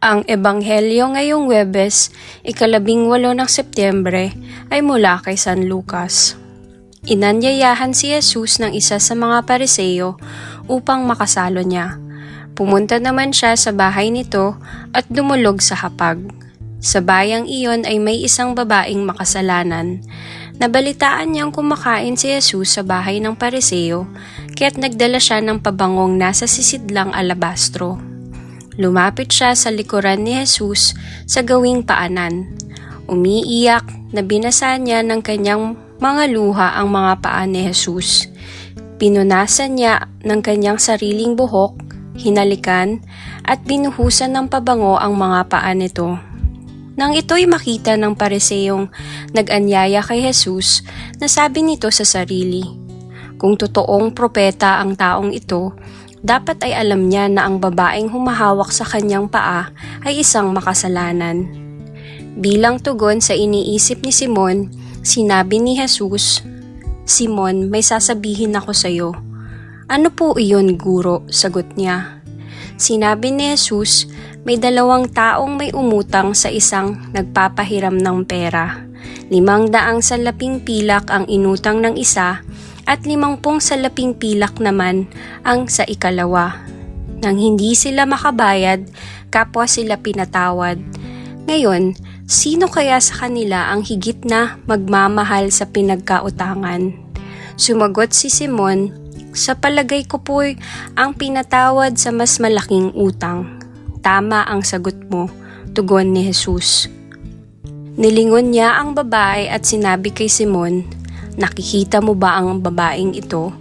Ang Ebanghelyo ngayong Huwebes, ika-18 ng Setyembre, ay mula kay San Lucas. Inanyayahan si Jesus ng isa sa mga Pariseo upang makasalo niya. Pumunta naman siya sa bahay nito at dumulog sa hapag. Sa bayang iyon ay may isang babaeng makasalanan. Nabalitaan niyang kumakain si Jesus sa bahay ng Pariseo, kaya't nagdala siya ng pabangong nasa sisidlang alabastro. Lumapit siya sa likuran ni Jesus sa gawing paanan. Umiiyak na binasa niya ng kanyang mga luha ang mga paa ni Jesus. Pinunasan niya ng kanyang sariling buhok, hinalikan, at binuhusan ng pabango ang mga paa nito. Nang ito'y makita ng Pariseyong nag-anyaya kay Jesus, nasabi nito sa sarili, "Kung totoong propeta ang taong ito, dapat ay alam niya na ang babaeng humahawak sa kanyang paa ay isang makasalanan." Bilang tugon sa iniisip ni Simon, sinabi ni Jesus, "Simon, may sasabihin ako sa iyo." "Ano po iyon, Guro?" sagot niya. Sinabi ni Jesus, may 2 taong may umutang sa isang nagpapahiram ng pera. 500 salaping pilak ang inutang ng isa, at 50 salaping pilak naman ang sa ikalawa. Nang hindi sila makabayad, kapwa sila pinatawad. Ngayon, sino kaya sa kanila ang higit na magmamahal sa pinagkautangan? Sumagot si Simon, "Sa palagay ko po'y ang pinatawad sa mas malaking utang." "Tama ang sagot mo," tugon ni Jesus. Nilingon niya ang babae at sinabi kay Simon, "Nakikita mo ba ang babaeng ito?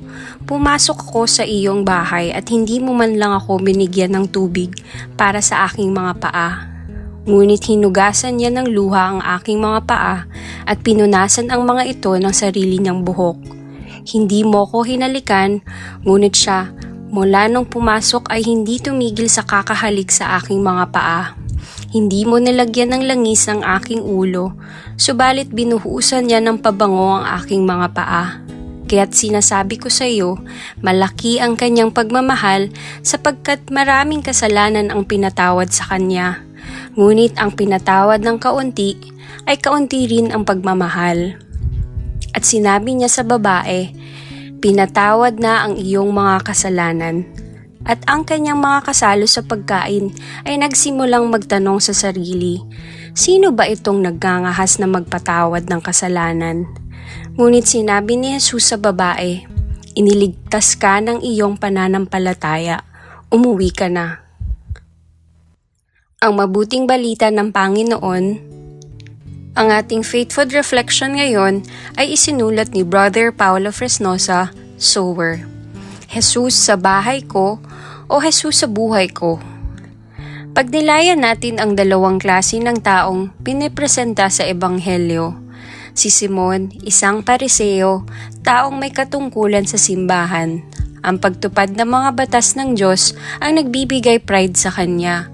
Pumasok ako sa iyong bahay at hindi mo man lang ako binigyan ng tubig para sa aking mga paa. Ngunit hinugasan niya ng luha ang aking mga paa at pinunasan ang mga ito ng sarili niyang buhok. Hindi mo ko hinalikan, ngunit siya, mula nung pumasok ay hindi tumigil sa kakahalik sa aking mga paa. Hindi mo nilagyan ng langis ang aking ulo, subalit binuhusan niya ng pabango ang aking mga paa. Kaya't sinasabi ko sa iyo, malaki ang kanyang pagmamahal sapagkat maraming kasalanan ang pinatawad sa kanya. Ngunit ang pinatawad ng kaunti ay kaunti rin ang pagmamahal." At sinabi niya sa babae, "Pinatawad na ang iyong mga kasalanan." At ang kanyang mga kasalo sa pagkain ay nagsimulang magtanong sa sarili, "Sino ba itong naggangahas na magpatawad ng kasalanan?" Ngunit sinabi ni Jesus sa babae, "Iniligtas ka ng iyong pananampalataya. Umuwi ka na." Ang mabuting balita ng Panginoon. Ang ating faithful reflection ngayon ay isinulat ni Brother Paulo Fresnosa, Sower. Jesus sa bahay ko o Jesus sa buhay ko? Pagnilayan natin ang 2 klase ng taong pinipresenta sa Ebanghelyo. Si Simon, isang Pariseo, taong may katungkulan sa simbahan. Ang pagtupad ng mga batas ng Diyos ang nagbibigay pride sa kanya.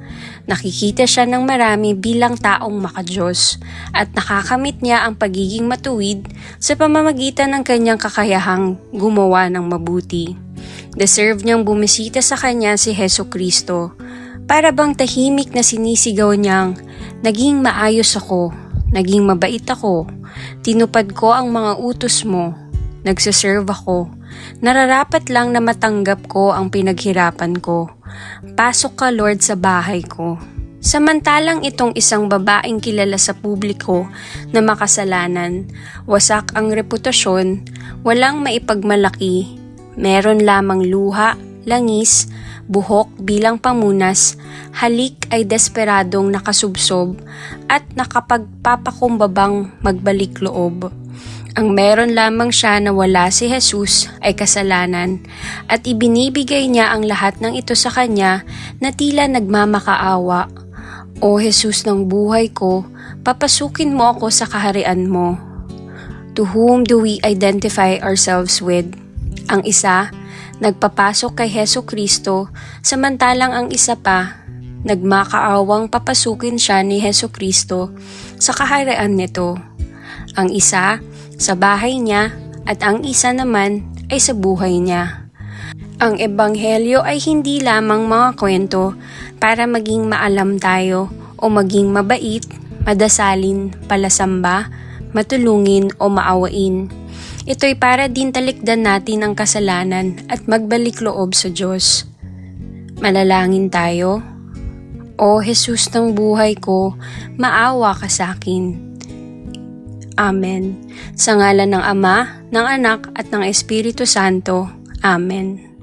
Nakikita siya ng marami bilang taong makadiyos at nakakamit niya ang pagiging matuwid sa pamamagitan ng kanyang kakayahang gumawa ng mabuti. Deserve niyang bumisita sa kanya si Hesukristo. Para bang tahimik na sinisigaw niyang, "Naging maayos ako, naging mabait ako, tinupad ko ang mga utos mo, nagsiserve ako, nararapat lang na matanggap ko ang pinaghirapan ko. Pasok ka, Lord, sa bahay ko." Samantalang itong isang babaeng kilala sa publiko na makasalanan, wasak ang reputasyon, walang maipagmalaki, meron lamang luha, langis, buhok bilang pamunas, halik ay desperadong nakasubsob at nakapagpapakumbabang magbalik loob. Ang meron lamang siya na wala si Jesus ay kasalanan at ibinibigay niya ang lahat ng ito sa kanya na tila nagmamakaawa. "O Jesus ng buhay ko, papasukin mo ako sa kaharian mo." To whom do we identify ourselves with? Ang isa, nagpapasok kay Hesukristo, samantalang ang isa pa, nagmakaawang papasukin siya ni Hesukristo sa kaharian nito. Ang isa, sa bahay niya, at ang isa naman ay sa buhay niya. Ang Ebanghelyo ay hindi lamang mga kwento para maging maalam tayo o maging mabait, madasalin, palasamba, matulungin o maawain. Ito'y para din talikdan natin ang kasalanan at magbalik loob sa Diyos. Manalangin tayo. O Jesus ng buhay ko, maawa ka sa akin. Amen. Sa ngalan ng Ama, ng Anak at ng Espiritu Santo. Amen.